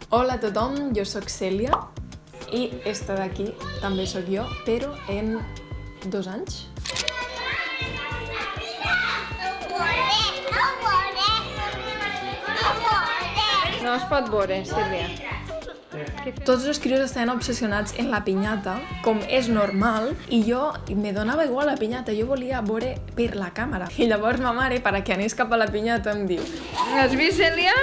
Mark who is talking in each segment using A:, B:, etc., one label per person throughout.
A: Hola a tothom, jo sóc Cèlia i esta d'aquí també sóc jo, però en 2 anys.
B: No es pot veure, Sílvia.
A: Tots els crios estaven obsessionats en la pinyata, com és normal, i jo me donava igual la pinyata, jo volia veure per la càmera. I llavors ma mare, perquè anés cap a la pinyata, em diu:
B: Has vist, Cèlia?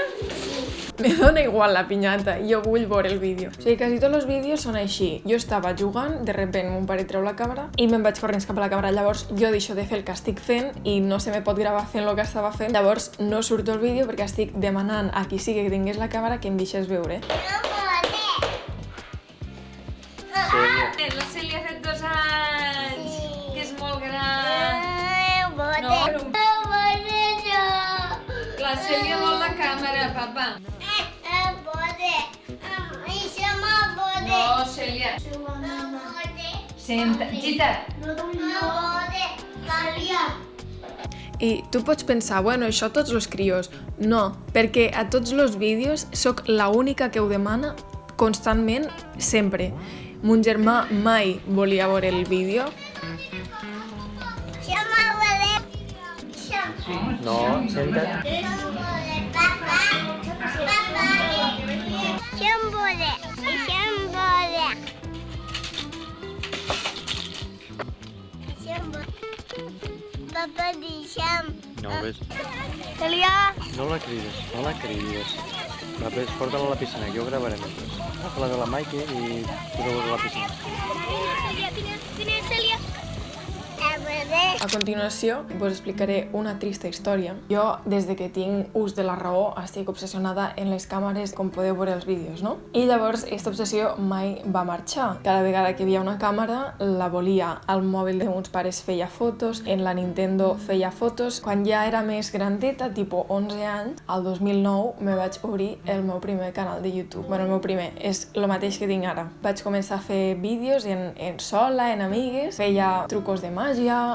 A: me dona igual la pinyata, jo vull veure el vídeo. O sigui, quasi tots els vídeos són així. Jo estava jugant, de repente mon pare treu la càmera i me'n vaig corrents cap a la càmera. Llavors jo deixo de fer el que estic fent i no se me pot gravar fent el que estava fent. Llavors no surto el vídeo perquè estic demanant a qui sigui que tingués la càmera que em deixés veure.
B: La Cèlia ha fet 2 anys, que és molt gran. No, la Cèlia vol la càmera, papa. No, Cèlia. Senta, Gita.
A: I tu pots pensar, bueno, això tots els crios. No, perquè a tots els vídeos sóc la única que ho demana constantment, sempre. Mon germà mai volia veure el vídeo.
C: No, senta't.
D: Papa, deixa'm.
C: No, ves.
D: Cèlia!
C: No la crides, no la crides. Va, ves, porta-la a la piscina, que jo gravaré mentre. Agafa-la de la Maike i poseu-la a la piscina.
D: Vine, Cèlia.
A: A continuació, vos explicaré una trista història. Jo, des de que tinc ús de la raó, estic obsessionada en les càmeres, com podeu veure els vídeos, no? I llavors, aquesta obsessió mai va marxar. Cada vegada que hi havia una càmera, la volia. Al mòbil de meus pares feia fotos, en la Nintendo feia fotos. Quan ja era més grandeta, tipus 11 anys, al 2009 me vaig obrir el meu primer canal de YouTube. Bueno, el meu primer, és el mateix que tinc ara. Vaig començar a fer vídeos en sola, en amigues, feia trucos de màgia,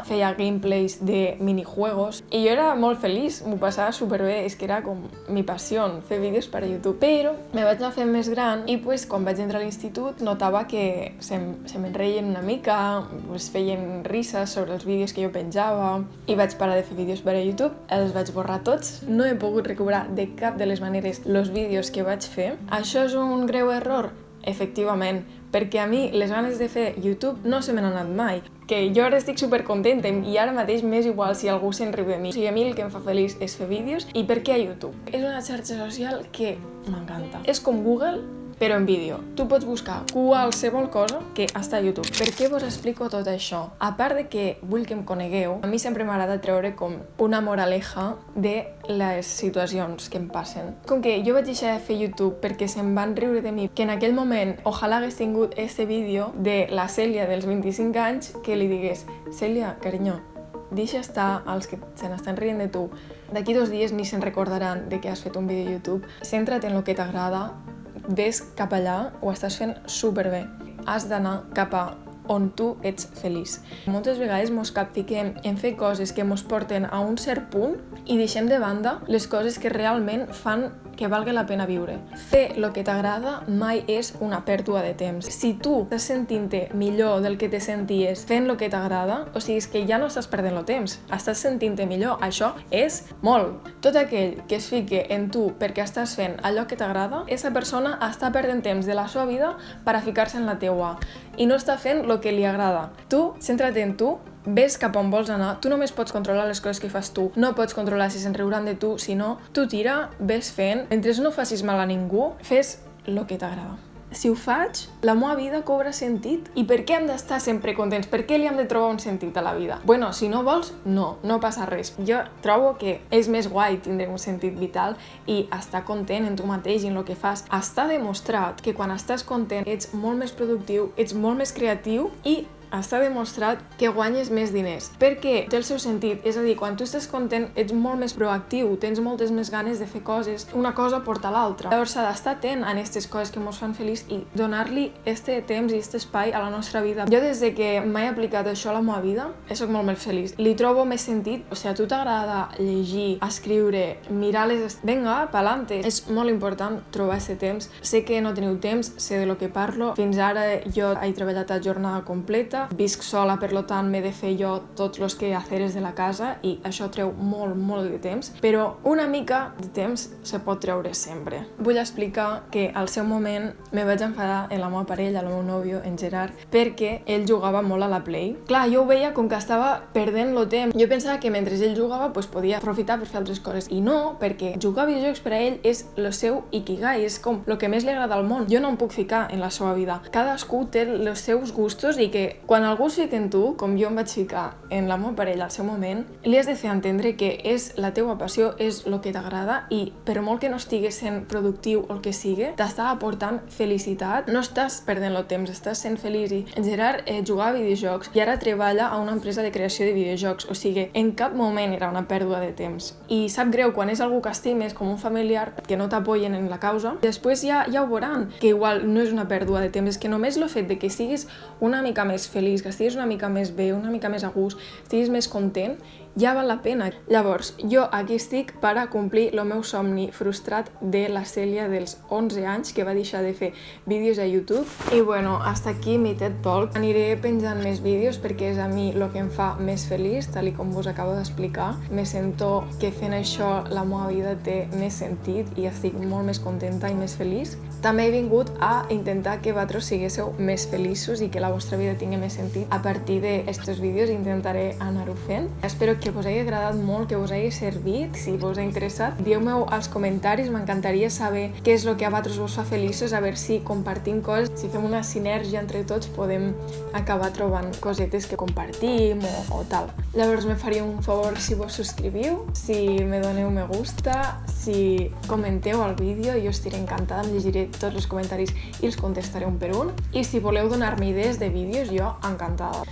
A: feia gameplays de minijuegos i jo era molt feliç, m'ho passava superbé, és que era com mi passió, fer vídeos per a YouTube. Però me vaig anar fent més gran i pues, quan vaig entrar a l'institut notava que se me'n reien una mica, pues, feien risses sobre els vídeos que jo penjava i vaig parar de fer vídeos per a YouTube, els vaig borrar tots, no he pogut recuperar de cap de les maneres els vídeos que vaig fer. Això és un greu error? Efectivament, perquè a mi les ganes de fer YouTube no se m'han anat mai, que jo ara estic supercontenta i ara mateix m'és igual si algú se'n riu de mi. O sigui, a mi el que em fa feliç és fer vídeos. I per què a YouTube? És una xarxa social que m'encanta. És com Google, però en vídeo. Tu pots buscar qualsevol cosa que està a YouTube. Per què vos explico tot això? A part de que vull que em conegueu, a mi sempre m'agrada treure com una moraleja de les situacions que em passen. Com que jo vaig deixar de fer YouTube perquè se'n van riure de mi, que en aquell moment ojalà hagués tingut este vídeo de la Cèlia dels 25 anys que li digués: Cèlia, carinyo, deixa estar els que se n'estan rient de tu. D'aquí 2 dies ni se'n recordaran de que has fet un vídeo a YouTube. Centra't en el que t'agrada, ves cap allà, ho estàs fent superbé. Has d'anar cap a on tu ets feliç. Moltes vegades mos capfiquem en fer coses que mos porten a un cert punt i deixem de banda les coses que realment fan que valgui la pena viure. Fer el que t'agrada mai és una pèrdua de temps. Si tu estàs sentint-te millor del que te senties fent el que t'agrada, o sigui, és que ja no estàs perdent el temps, estàs sentint-te millor. Això és molt. Tot aquell que es fique en tu perquè estàs fent allò que t'agrada, aquesta persona està perdent temps de la seva vida per a ficar-se en la teua i no està fent el que li agrada. Tu, centra't en tu, ves cap on vols anar, tu només pots controlar les coses que fas tu, no pots controlar si se'n riuran de tu, si no, tu tira, ves fent, mentre no facis mal a ningú, fes el que t'agrada. Si ho faig, la meva vida cobra sentit. I per què hem d'estar sempre contents? Per què li hem de trobar un sentit a la vida? Bueno, si no vols, no passa res. Jo trobo que és més guai tindre un sentit vital i estar content en tu mateix i en el que fas. Està demostrat que quan estàs content ets molt més productiu, ets molt més creatiu i està demostrat que guanyes més diners, perquè té el seu sentit, és a dir, quan tu estàs content ets molt més proactiu, tens moltes més ganes de fer coses, una cosa porta l'altra. Llavors s'ha d'estar atent a aquestes coses que ens fan feliç i donar-li este temps i este espai a la nostra vida. Jo des que m'he aplicat això a la meva vida, soc molt més feliç. Li trobo més sentit, o sigui, a tu t'agrada llegir, escriure, mirar les... Vinga, pa'lante. És molt important trobar aquest temps. Sé que no teniu temps, sé de lo que parlo. Fins ara jo he treballat a jornada completa, visc sola, per tant m'he de fer jo tots els quehaceres de la casa i això treu molt de temps, però una mica de temps se pot treure sempre. Vull explicar que al seu moment me vaig enfadar en la meva parella, el meu nòvio, en Gerard, perquè ell jugava molt a la Play. Clar, jo ho veia com que estava perdent el temps. Jo pensava que mentre ell jugava podia aprofitar per fer altres coses. I no, perquè jugar a videojocs per a ell és el seu ikigai, és com el que més li agrada al món. Jo no em puc ficar en la seva vida. Cadascú té els seus gustos i que quan algú es fica en tu, com jo em vaig ficar en la meva parella al seu moment, li has de fer entendre que és la teua passió, és el que t'agrada i per molt que no estigues sent productiu o el que sigui, t'està aportant felicitat, no estàs perdent el temps, estàs sent feliç. I en Gerard jugava a videojocs i ara treballa a una empresa de creació de videojocs, o sigui, en cap moment era una pèrdua de temps. I sap greu quan és algú que estimes, com un familiar, que no t'apoyen en la causa, després ja ho veuran, que igual no és una pèrdua de temps, és que només el fet de que estiguis una mica més feliç, que estiguis una mica més bé, una mica més a gust, estiguis més content, ja val la pena. Llavors, jo aquí estic per a complir el meu somni frustrat de la Cèlia dels 11 anys, que va deixar de fer vídeos a YouTube. I bueno, hasta aquí mi TED Talk. Aniré penjant més vídeos perquè és a mi el que em fa més feliç, tal com vos acabo d'explicar. Me sento que fent això la meva vida té més sentit i estic molt més contenta i més feliç. També he vingut a intentar que vosaltres siguéssiu més feliços i que la vostra vida tingui més sentit. A partir d'estos vídeos intentaré anar-ho fent. Espero que us hagi agradat molt, que us hagi servit. Si vos ha interessat, dieu-me als comentaris, m'encantaria saber què és el que a vosaltres vos fa feliços, a veure si compartim coses, si fem una sinergia entre tots, podem acabar trobant cosetes que compartim o tal. Llavors me faria un favor si vos subscriviu, si me doneu me gusta, si comenteu el vídeo, jo estiré encantada, em llegiré tots els comentaris i els contestaré un per un. I si voleu donar-me idees de vídeos, jo encantada.